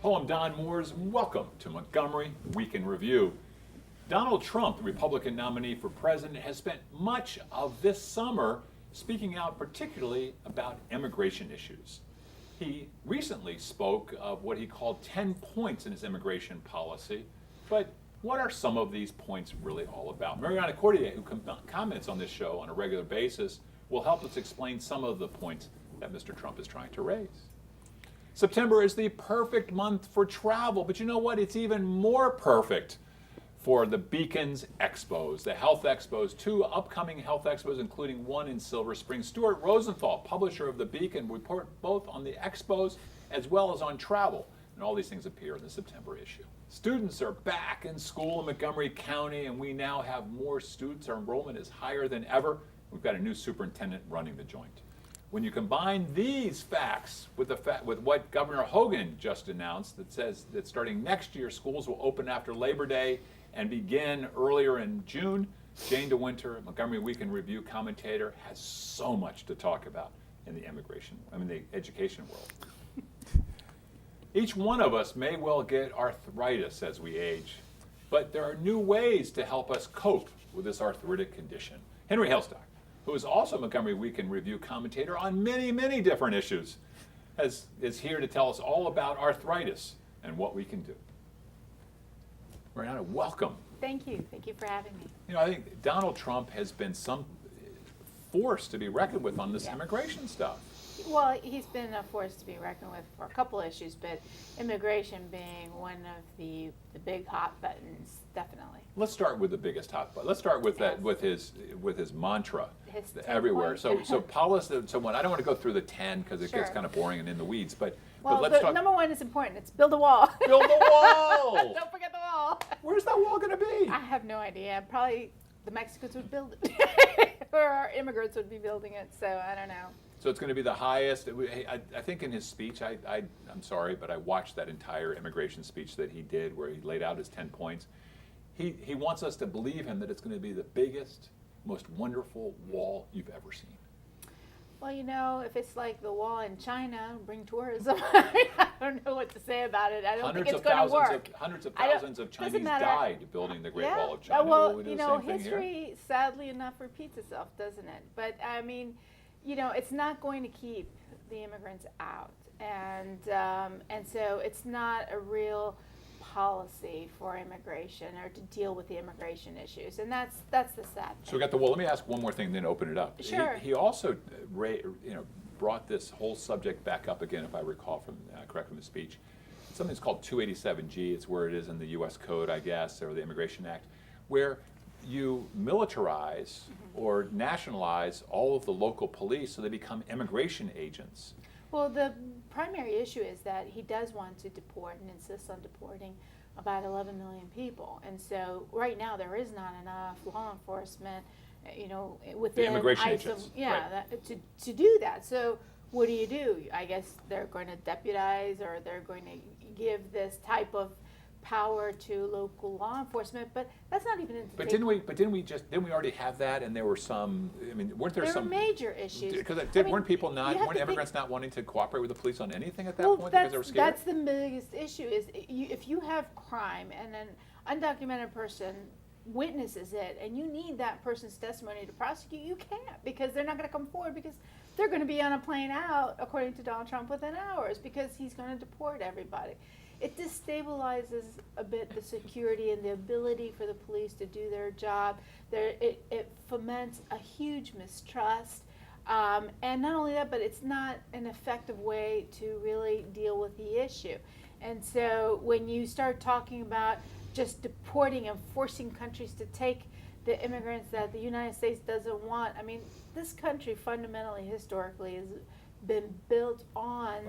Hello, I'm Don Mooers. Welcome to Montgomery Week in Review. Donald Trump, the Republican nominee for president, has spent much of this summer speaking out particularly about immigration issues. He recently spoke of what he called 10 points in his immigration policy, but what are some of these points really all about? Mariana Cordier, who comments on this show on a regular basis, will help us explain some of the points that Mr. Trump is trying to raise. September is the perfect month for travel, but you know what? It's even more perfect for the Beacon's expos, the health expos, 2 upcoming health expos, including one in Silver Spring. Stuart Rosenthal, publisher of the Beacon, will report both on the expos as well as on travel. And all these things appear in the September issue. Students are back in school in Montgomery County, and we now have more students. Our enrollment is higher than ever. We've got a new superintendent running the joint. When you combine these facts with what Governor Hogan just announced, that says that starting next year, schools will open after Labor Day and begin earlier in June, Jane DeWinter, Montgomery Week in Review commentator, has so much to talk about in the education world. Each one of us may well get arthritis as we age, but there are new ways to help us cope with this arthritic condition. Henry Hailstock, who is also Montgomery Week in Review commentator on many, many different issues, is here to tell us all about arthritis and what we can do. Mariana, welcome. Thank you. Thank you for having me. You know, I think Donald Trump has been some force to be reckoned with on this immigration stuff. Well, he's been a force to be reckoned with for a couple issues, but immigration being one of the big hot buttons, definitely. Let's start with the biggest hot button. Let's start with that with his mantra everywhere. So policy. So when I don't want to go through the 10 because it gets kind of boring and in the weeds, but let's talk. Number 1 is important. It's build a wall. Build a wall. Don't forget the wall. Where's that wall going to be? I have no idea. Probably the Mexicans would build it, or our immigrants would be building it. So I don't know. So it's going to be the highest. I think in his speech, I'm sorry, but I watched that entire immigration speech that he did where he laid out his 10 points. He wants us to believe him that it's going to be the biggest, most wonderful wall you've ever seen. Well, you know, if it's like the wall in China, bring tourism. I don't know what to say about it. I don't think it's going to work. Hundreds of thousands of Chinese died building the Great Wall of China. Well, you know, history sadly enough repeats itself, doesn't it? But I mean, you know, it's not going to keep the immigrants out, and so it's not a real policy for immigration or to deal with the immigration issues, and that's the sad thing. So we got the wall. Let me ask one more thing, then open it up. Sure. He also, brought this whole subject back up again, if I recall correct from the speech. Something's called 287G. It's where it is in the U.S. Code, I guess, or the Immigration Act, where you militarize or nationalize all of the local police so they become immigration agents. Well, the primary issue is that he does want to deport and insists on deporting about 11 million people. And so right now there is not enough law enforcement, within the immigration agents. To do that. So what do? I guess they're going to deputize, or they're going to give this type of power to local law enforcement, but that's not even. But didn't we already have that? And there were some. I mean, weren't there some major issues? Because weren't immigrants not wanting to cooperate with the police on anything at that point because they were scared? That's the biggest issue. Is if you have crime and an undocumented person witnesses it, and you need that person's testimony to prosecute, you can't, because they're not going to come forward, because they're going to be on a plane out, according to Donald Trump, within hours, because he's going to deport everybody. It destabilizes a bit the security and the ability for the police to do their job. It foments a huge mistrust. And not only that, but it's not an effective way to really deal with the issue. And so when you start talking about just deporting and forcing countries to take the immigrants that the United States doesn't want, I mean, this country fundamentally, historically, has been built on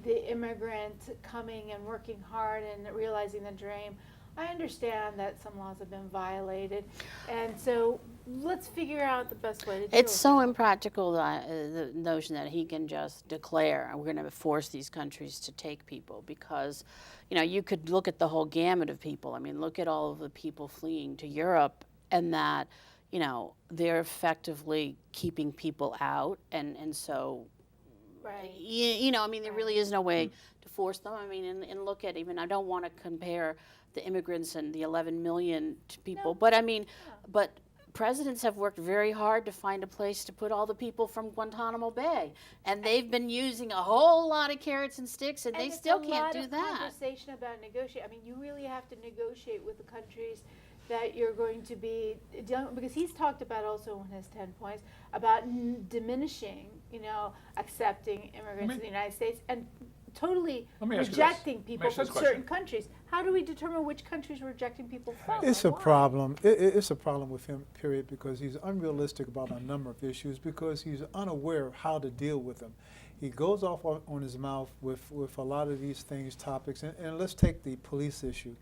the immigrant coming and working hard and realizing the dream. I understand that some laws have been violated, and so let's figure out the best way to do it. It's so impractical, the notion that he can just declare, we're going to force these countries to take people, because, you could look at the whole gamut of people. I mean, look at all of the people fleeing to Europe, and that, they're effectively keeping people out, and so, right. I mean, there really is no way to force them. I mean, and look at even, I don't want to compare the immigrants and the 11 million people, but I mean, but presidents have worked very hard to find a place to put all the people from Guantanamo Bay, and they've been using a whole lot of carrots and sticks, and they still can't do that. Conversation about negotiate. I mean, you really have to negotiate with the countries that you're going to be dealing, because he's talked about also in his 10 points about diminishing, accepting immigrants in the United States and totally rejecting people from certain countries. How do we determine which countries we're rejecting people from? It's a problem. It's a problem with him, period, because he's unrealistic about a number of issues, because he's unaware of how to deal with them. He goes off on his mouth with a lot of these topics. And let's take the police issue.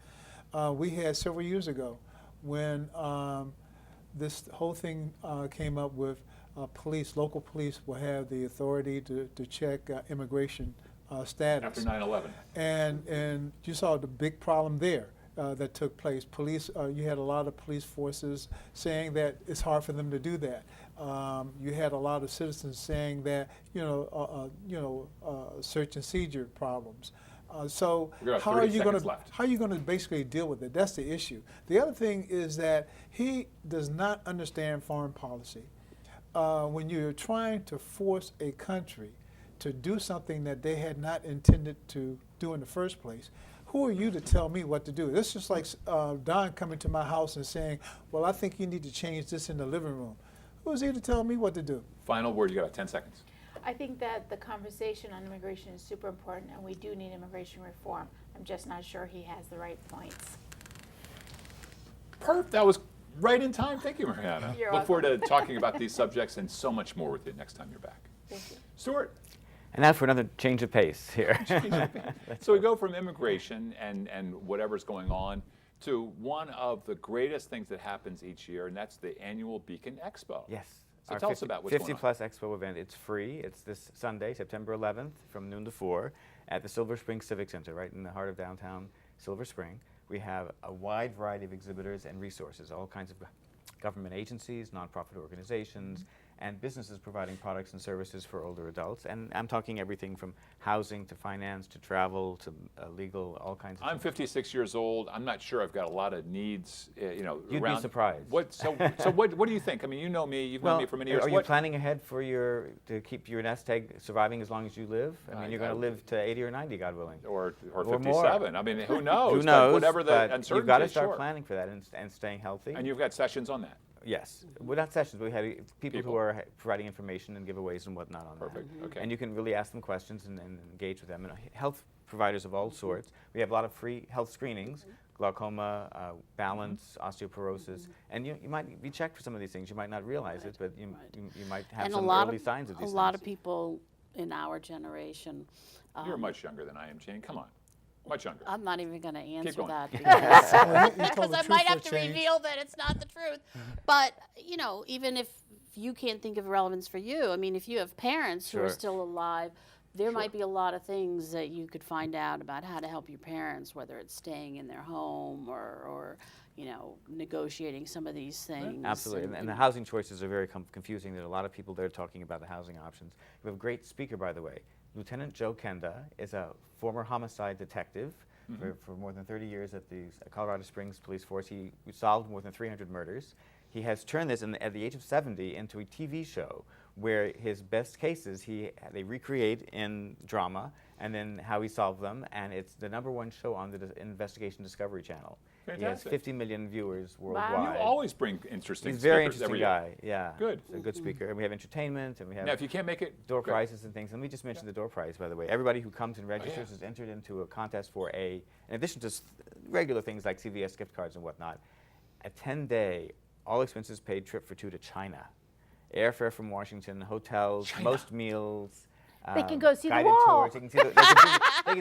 We had several years ago when this whole thing came up with local police will have the authority to check immigration status. After 9/11. And you saw the big problem there that took place. Police, you had a lot of police forces saying that it's hard for them to do that. You had a lot of citizens saying that, search and seizure problems. So how are you going to basically deal with it? That's the issue. The other thing is that he does not understand foreign policy. When you're trying to force a country to do something that they had not intended to do in the first place, who are you to tell me what to do? This is just like Don coming to my house and saying, well, I think you need to change this in the living room. Who is he to tell me what to do? Final word, you got 10 seconds. I think that the conversation on immigration is super important, and we do need immigration reform. I'm just not sure he has the right points. Perfect. That was right in time. Thank you, Mariana. You're Look welcome. forward to talking about these subjects and so much more with you next time you're back. Thank you. Stuart. And now for another change of pace here. So we go from immigration and whatever's going on to one of the greatest things that happens each year, and that's the annual Beacon Expo. Yes. So Our tell us about what's going on. 50 Plus Expo event. It's free. It's this Sunday, September 11th from noon to 4 at the Silver Spring Civic Center, right in the heart of downtown Silver Spring. We have a wide variety of exhibitors and resources, all kinds of government agencies, nonprofit organizations, and businesses providing products and services for older adults. And I'm talking everything from housing to finance to travel to legal, all kinds of I'm things. 56 years old. I'm not sure I've got a lot of needs, You'd around. be surprised. So what do you think? I mean, you know me. You've known me for many years. Are you planning ahead for to keep your nest egg surviving as long as you live? I mean, you're going to live to 80 or 90, God willing. Or Or 57. more. I mean, who knows? Who knows? But whatever the but uncertainty you've got to is, start sure. planning for that and staying healthy. And you've got sessions on that. Yes. Well, not sessions. We had people who are providing information and giveaways and whatnot on Perfect. that. Okay. And you can really ask them questions and engage with them. And health providers of all sorts. We have a lot of free health screenings, glaucoma, balance, osteoporosis. And you might be checked for some of these things. You might not realize it, but you might have some early signs of these things. A lot of people in our generation. You're much younger than I am, Jane. Come on. Much younger. I'm not even going to answer going. that Well, he because told the I truth might for have a to change. reveal that it's not the truth. But, even if you can't think of relevance for you, I mean, if you have parents who are Sure. still alive, there might be a lot of things that you could find out about how to help your parents, whether it's staying in their home or negotiating some of these things. Absolutely, and the housing choices are very confusing. There are a lot of people there talking about the housing options. We have a great speaker, by the way. Lieutenant Joe Kenda is a former homicide detective for more than 30 years at the Colorado Springs Police Force. He solved more than 300 murders. He has turned this, at the age of 70, into a TV show where his best cases they recreate in drama, and then how he solved them, and it's the #1 show on the Investigation Discovery Channel. Fantastic. He has 50 million viewers worldwide. You always bring interesting He's a very speakers every interesting year. guy, yeah. Good. He's a good speaker. And we have entertainment, and we have Now, if you can't make it, door good. prizes and things. And we just mentioned the door prize, by the way. Everybody who comes and registers is entered into a contest for in addition to regular things like CVS gift cards and whatnot, a 10-day, all expenses paid trip for two to China. Airfare from Washington, hotels, most meals. They can go see the guided wall. Tours. They can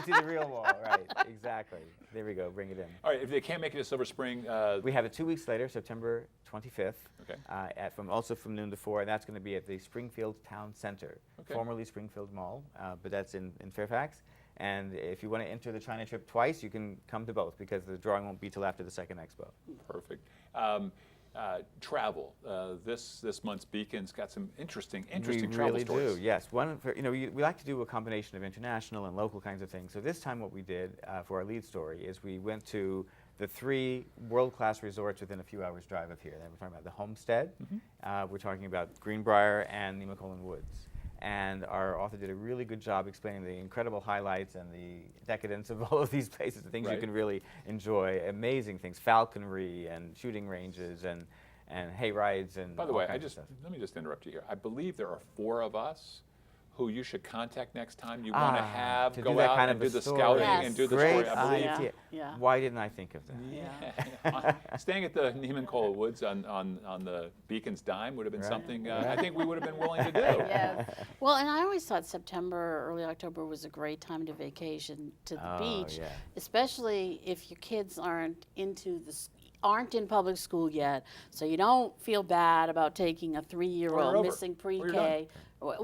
see the real wall, right, exactly. There we go, bring it in. All right, if they can't make it to Silver Spring, We have it 2 weeks later, September 25th, Okay. also from noon to 4, and that's going to be at the Springfield Town Center, Okay. formerly Springfield Mall, but that's in Fairfax. And if you want to enter the China trip twice, you can come to both because the drawing won't be till after the second expo. perfect. travel. This month's Beacon's got some interesting We travel really stories. do, yes. We like to do a combination of international and local kinds of things. So this time what we did for our lead story is we went to the 3 world-class resorts within a few hours' drive of here. Then we're talking about the Homestead, we're talking about Greenbrier and Nemacolin Woods. And our author did a really good job explaining the incredible highlights and the decadence of all of these places, the things you can really enjoy, amazing things, falconry and shooting ranges and hay rides and By the way, kinds of stuff. let me just interrupt you here. I believe there are 4 of us who you should contact next time you want to have to go do that out kind and of do a the story. scouting Yes. and do the Great story. I believe. idea. Yeah. Why didn't I think of that? Yeah. Staying at the Nemacolin Woods on the Beacon's dime would have been Right. something I think we would have been willing to do. Yes. Well, and I always thought September, early October was a great time to vacation to the Oh, beach, yeah. especially if your kids aren't in public school yet, so you don't feel bad about taking a Or you're 3-year-old over. missing Or you're pre-K.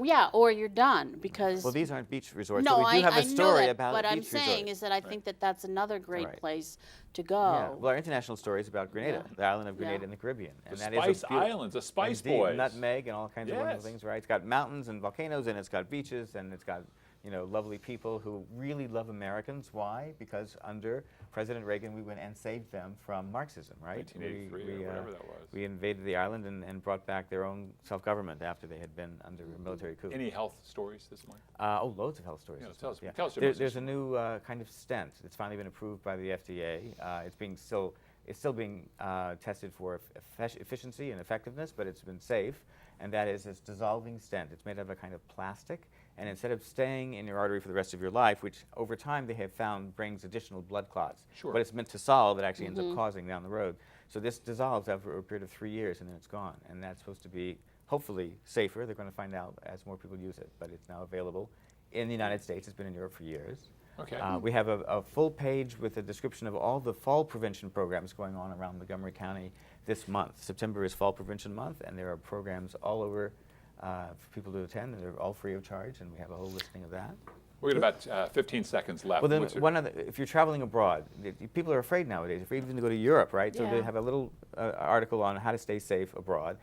Yeah, or you're done because. Well, these aren't beach resorts, no, but we do have I a know story that, about but a I'm beach saying resort. is that I think that that's another great Right. place to go. Yeah. Well, our international story is about Grenada, Yeah. the island of Grenada Yeah. in the Caribbean. The that Spice is a beautiful- Islands, the Spice Indeed, Boys. nutmeg and all kinds of wonderful Yes. things, right? It's got mountains and volcanoes, and it's got beaches, and it's got lovely people who really love Americans. Why? Because under President Reagan, we went and saved them from Marxism, right? 1983 or whatever that was. We invaded the island and brought back their own self-government after they had been under a military coup. Any health stories this morning? Loads of health stories. Yeah, this tell month, us- tell us your There- most There's a new kind of stent. It's finally been approved by the FDA. It's still being tested for efficiency and effectiveness, but it's been safe. And that is this dissolving stent. It's made out of a kind of plastic, and instead of staying in your artery for the rest of your life, which over time they have found brings additional blood clots, Sure. what it's meant to solve, it actually ends up causing down the road. So this dissolves after a period of 3 years, and then it's gone. And that's supposed to be hopefully safer. They're going to find out as more people use it, but it's now available in the United States. It's been in Europe for years. Okay. We have a full page with a description of all the fall prevention programs going on around Montgomery County this month. September is Fall Prevention Month, and there are programs all over for people to attend, and they're all free of charge, and we have a whole listing of that. We've got about 15 seconds left. Well, then What's your- if you're traveling abroad, people are afraid nowadays, if even to go to Europe, right? So they Yeah. have a little article on how to stay safe abroad.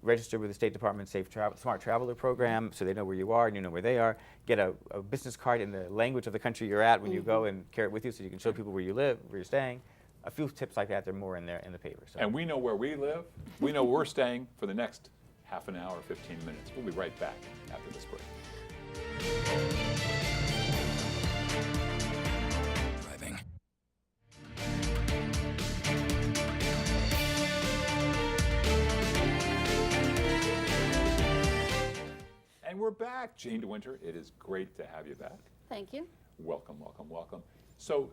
Register with the State Department Smart Traveler Program so they know where you are and you know where they are. Get a business card in the language of the country you're at when you go and carry it with you so you can show people where you live, where you're staying. A few tips like that, there are more in there in the paper. So. And we know where we live. We know we're staying for the next half an hour, 15 minutes. We'll be right back after this break. Driving. And we're back. Jane DeWinter, it is great to have you back. Thank you. Welcome, welcome, welcome. So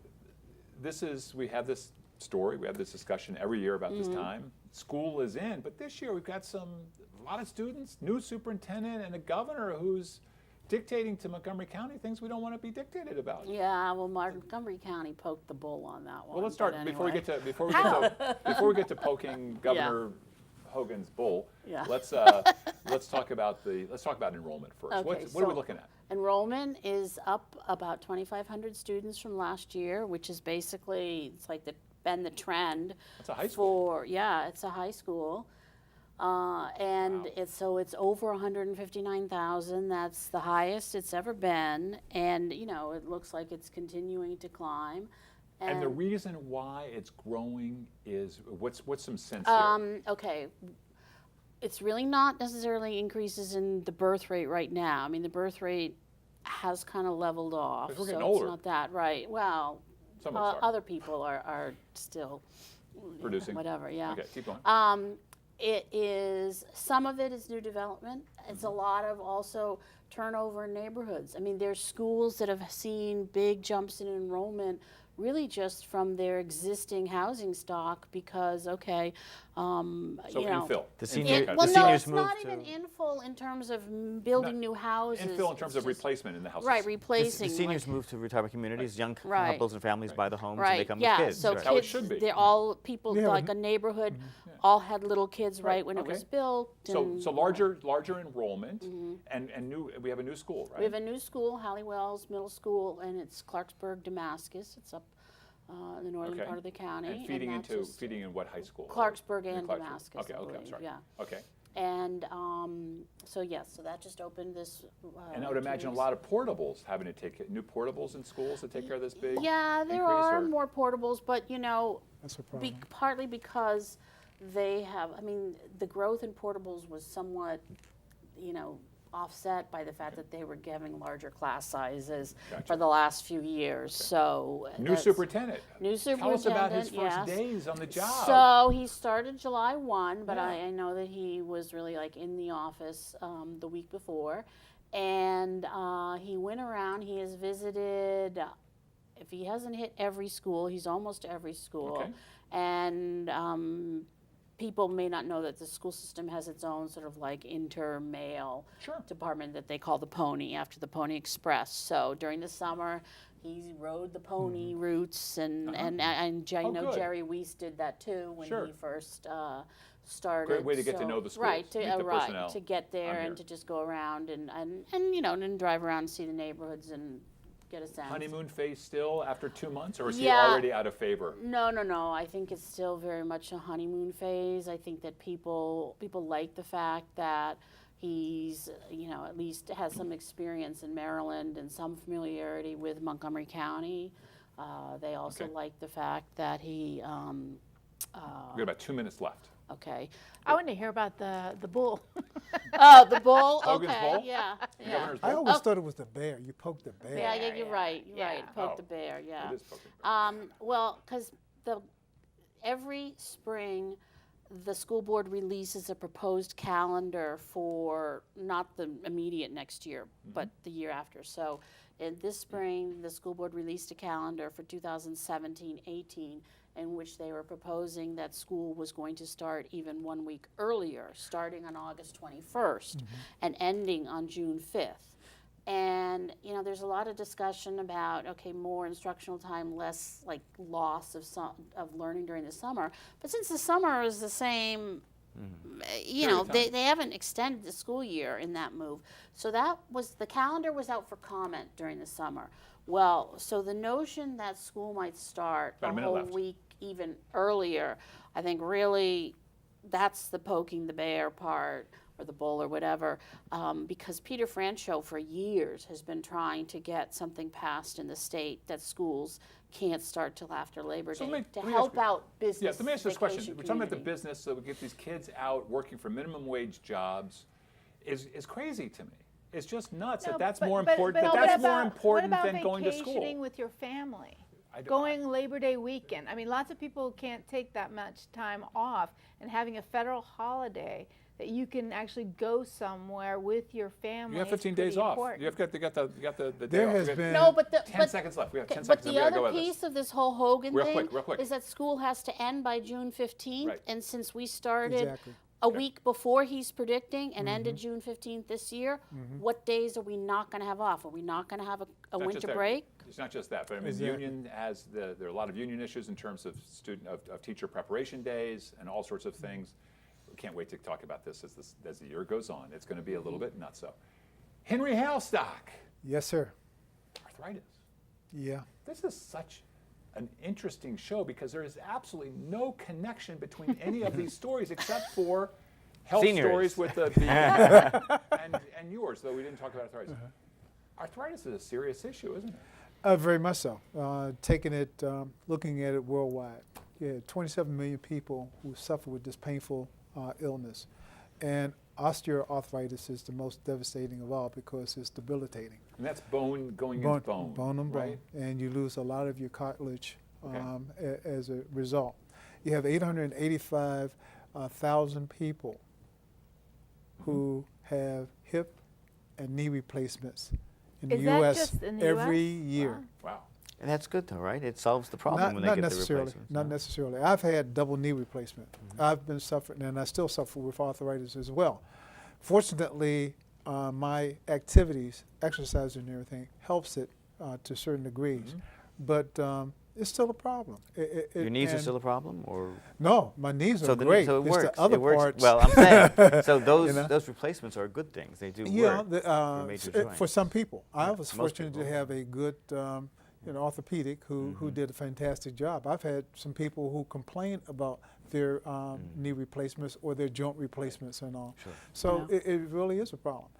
we have this story, we have this discussion every year about this time. School is in, but this year we've got a lot of students, new superintendent, and a governor who's dictating to Montgomery County things we don't want to be dictated about. Yeah, well, Montgomery County poked the bull on that one. Well, let's start but before we anyway. get to poking Governor Hogan's bull. Yeah. Let's talk about enrollment first. Okay, What are we so looking at? Enrollment is up about 2,500 students from last year, which is basically, it's like been the trend. It's a high school. It's a high school. And it's over 159,000. That's the highest it's ever been. And, it looks like it's continuing to climb. And the reason why it's growing is what's some sense here? Okay, it's really not necessarily increases in the birth rate right now. I mean, the birth rate has kind of leveled off, Because we're so getting older. it's not that right. Well, Some of us are other people are still producing. whatever. Yeah. Okay, keep going. Some of it is new development. It's a lot of also turnover in neighborhoods. I mean, there's schools that have seen big jumps in enrollment really just from their existing housing stock because, So infill. The Infill senior- kind well, of no, seniors it's moved not to- even infill in terms of building new houses. Infill in terms It's of just- replacement in the houses. Right, The replacing. seniors move to retirement communities, young Right. couples and families buy the homes and Right, they come yeah, with kids. so right. how it kids, should be. they're all people, Yeah, like but- a neighborhood, all had little kids right when it okay. was built. So and- larger enrollment and we have a new school, right? We have a new school, Halliwell's Middle School, and it's Clarksburg, Damascus. It's up in the northern part of the county. And feeding in what high school? Clarksburg and Clarksburg. Damascus, Okay, I okay, I'm believe, sorry. yeah. Okay. And so yes, so that just opened this. And I would 2 imagine a weeks. lot of portables having to take new portables in schools to take care of this big. Yeah, there increase, are or? more portables, but you know, That's a problem. partly because they have. I mean, the growth in portables was somewhat, you know, offset by the fact that they were giving larger class sizes Gotcha. for the last few years. So New superintendent. New Tell us about his superintendent, first yes. days on the job. So he started July 1, but Yeah. I know that he was really like in the office the week before. And he went around, he has visited, if he hasn't hit every school, he's almost to every school. Okay. And people may not know that the school system has its own sort of like inter-mail Sure. department that they call the Pony, after the Pony Express. So during the summer, he rode the pony routes, and I Oh, know good. Jerry Weiss did that too when Sure. he first started. Great way to get to know the schools, Right, meet the personnel to get there on and here. to just go around and you know, and drive around and see the neighborhoods and get a sense. Honeymoon phase still after 2 months, or is he Yeah. already out of favor? No. I think it's still very much a honeymoon phase. I think that people like the fact that he's, you know, at least has some experience in Maryland and some familiarity with Montgomery County. They also Okay. like the fact that he, We've got about 2 minutes left. okay. I want to hear about the bull. Oh, the bull. Hogan's Okay, bull? yeah, The yeah. governor's I bull? always thought it was the bear. You poke the bear. Yeah, you're right. You're Yeah. right. Poke Oh. the bear. Yeah. It is poking the bear. Well, because every spring, the school board releases a proposed calendar for not the immediate next year, but the year after. So, in this spring, the school board released a calendar for 2017-18, in which they were proposing that school was going to start even 1 week earlier, starting on August 21st and ending on June 5th. And you know, there's a lot of discussion about, okay, more instructional time, less like loss of learning during the summer. But since the summer is the same, you know, Period of time. they haven't extended the school year in that move. So the calendar was out for comment during the summer. Well, so the notion that school might start About a a minute whole left. week even earlier, I think really that's the poking the bear part, or the bull or whatever, because Peter Franchot for years has been trying to get something passed in the state that schools can't start till after Labor So Day let me to ask help you- out business. Yes, let me ask you this question. vacation We're talking about the community. business, so we get these kids out working for minimum wage jobs, is crazy to me. It's just nuts that that's more important. what That's more about- important what about than going to vacationing school. with your family? I don't- Going Labor Day weekend. I mean, lots of people can't take that much time off, and having a federal holiday that you can actually go somewhere with your family. You have is 15 days pretty off. important. You got the day There off. has We got been- No, but 10 seconds left. We have 10 but seconds. the and we gotta go other with this. piece of this whole Hogan Real thing quick. is that school has to end by June 15th, Right. and since we started Exactly. a week before he's predicting and ended June 15th this year, what days are we not going to have off? Are we not going to have a Not just winter that. break? It's not just that, but I mean, Exactly. union has there are a lot of union issues in terms of teacher preparation days and all sorts of things. We can't wait to talk about this as the year goes on. It's going to be a little bit nuts. So, Henry Hailstock, Yes, sir. arthritis. Yeah. This is such an interesting show because there is absolutely no connection between any of these stories except for health Seniors. stories with the and yours, though we didn't talk about arthritis. Arthritis is a serious issue, isn't it? Very much so. Looking at it worldwide, you had 27 million people who suffer with this painful illness. And osteoarthritis is the most devastating of all because it's debilitating. And that's bone going into bone. Bone on right? bone. And you lose a lot of your cartilage Okay. as a result. You have 885,000 people who have hip and knee replacements in Is the that U.S. just in the every US? year. Wow. And that's good though, right? It solves the problem Not, when they not get the necessarily. replacements. Not no? necessarily. I've had double knee replacement. I've been suffering, and I still suffer with arthritis as well. Fortunately, my activities, exercise and everything, helps it to certain degrees. But it's still a problem. Your knees are and- still a problem, or No, my knees are so the great. so it it's works. the other it works. parts. Well, I'm saying so those You know? those replacements are good things. They do Yeah, work for major for joints. some people. I was most fortunate to people. have a good, orthopedic who did a fantastic job. I've had some people who complain about their knee replacements or their joint replacements and all. Sure. So it really is a problem.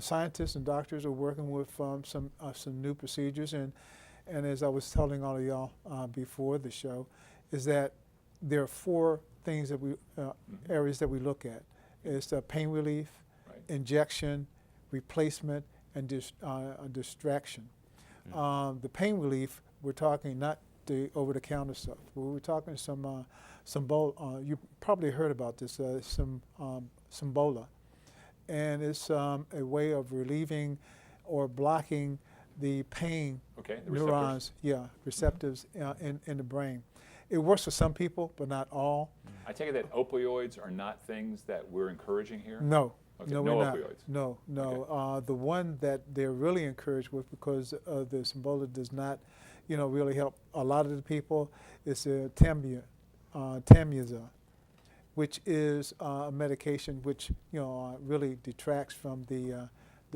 Scientists and doctors are working with some new procedures, and as I was telling all of y'all before the show, is that there are 4 things that areas that we look at. It's pain relief, injection, replacement, and distraction. The pain relief, we're talking not the over-the-counter stuff. We're talking some you probably heard about this, Symbola. And it's a way of relieving or blocking the pain the neurons, receptors in the brain. It works for some people, but not all. I take it that opioids are not things that we're encouraging here? No. Okay. No, No we're not. opioids? No. Okay. The one that they're really encouraged with, because the Symbola does not, really help a lot of the people, is Tamsuza, which is a medication which really detracts from the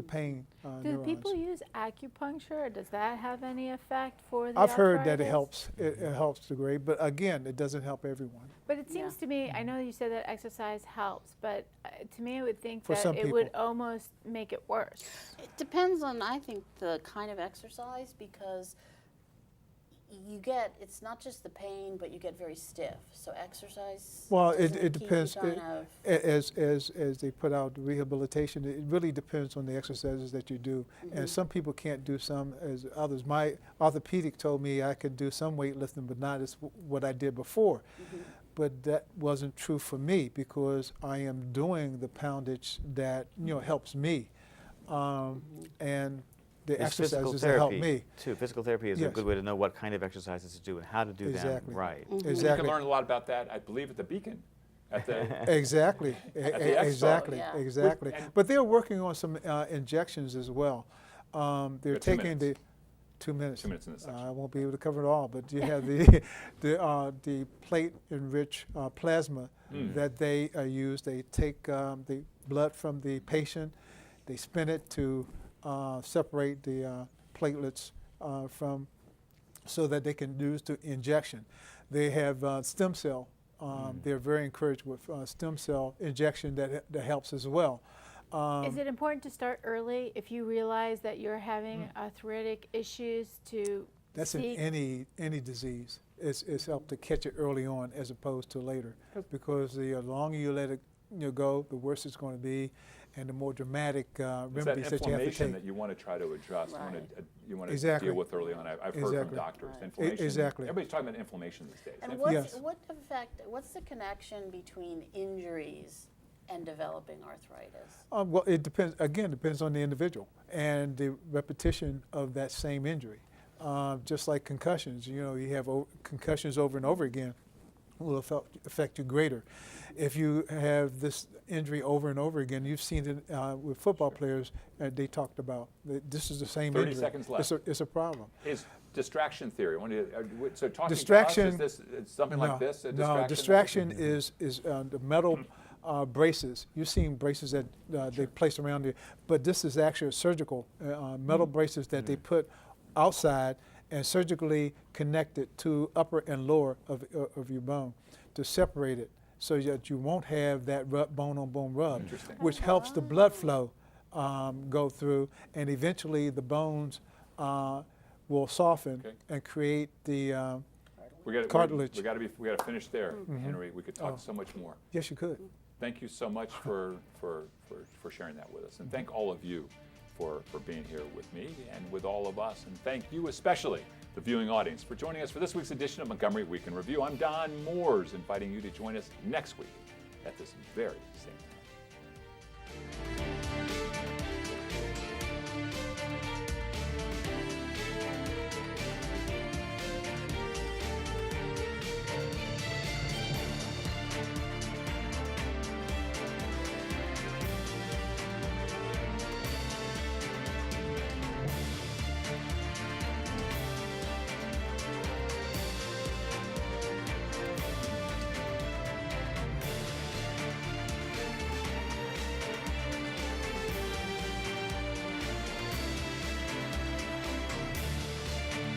pain Do neurons. people use acupuncture, or does that have any effect for the I've heard that it arthritis? helps. It helps to grade, but again, it doesn't help everyone. But it seems to me, I know you said that exercise helps, but to me I would think For that some it would people. almost make it worse. It depends on, I think, the kind of exercise, because it's not just the pain, but you get very stiff. So exercise. Well, doesn't it keep depends. you kind of, As they put out rehabilitation, it really depends on the exercises that you do. And some people can't do some as others. My orthopedic told me I could do some weightlifting, but not as what I did before. But that wasn't true for me, because I am doing the poundage that helps me, and the It's physical exercises that help therapy, me. too. Physical therapy is a Yes. good way to know what kind of exercises to do and how to do Exactly. them right. You can Exactly. learn a lot about that, I believe, at the Beacon. At the, Exactly. At the expo. Exactly. Yeah. Exactly. And- But they're working on some injections as well. They're Got 2 taking minutes. 2 minutes. 2 minutes in this section. I won't be able to cover it all, but you have the plate-enriched plasma that they use. They take the blood from the patient, they spin it to separate the platelets so that they can use the injection. They have stem cell. They're very encouraged with stem cell injection that helps as well. Is it important to start early if you realize that you're having arthritic issues to That's in seek? any disease. It's helped to catch it early on as opposed to later, because the longer you let it go, the worse it's going to be, and the more dramatic It's that remedies that you have to inflammation take. that you want to try to address, Right. you want to Exactly. deal with early on. I've heard from Exactly. doctors, Right. inflammation. Exactly. Everybody's talking about inflammation these days. and Yes. what's the connection between injuries and developing arthritis? Well, it depends. Again, depends on the individual and the repetition of that same injury. Just like concussions, you have concussions over and over again, will affect you greater. If you have this injury over and over again, you've seen it with football players. They talked about this is the same 30 injury. seconds left. It's a problem. Is distraction theory? So talking Distraction. to us, is this something like this? A No, distraction is the metal braces. You've seen braces that they place around you, but this is actually a surgical metal braces that they put outside and surgically connected to upper and lower of your bone to separate it, so that you won't have that bone-on-bone rub, Interesting. which helps the blood flow go through, and eventually the bones will soften and create the cartilage. We got to finish there, Henry. We could talk so much more. Yes, you could. Thank you so much for sharing that with us, and thank all of you for being here with me and with all of us, and thank you especially, the viewing audience, for joining us for this week's edition of Montgomery Week in Review. I'm Don Moores, inviting you to join us next week at this very same time.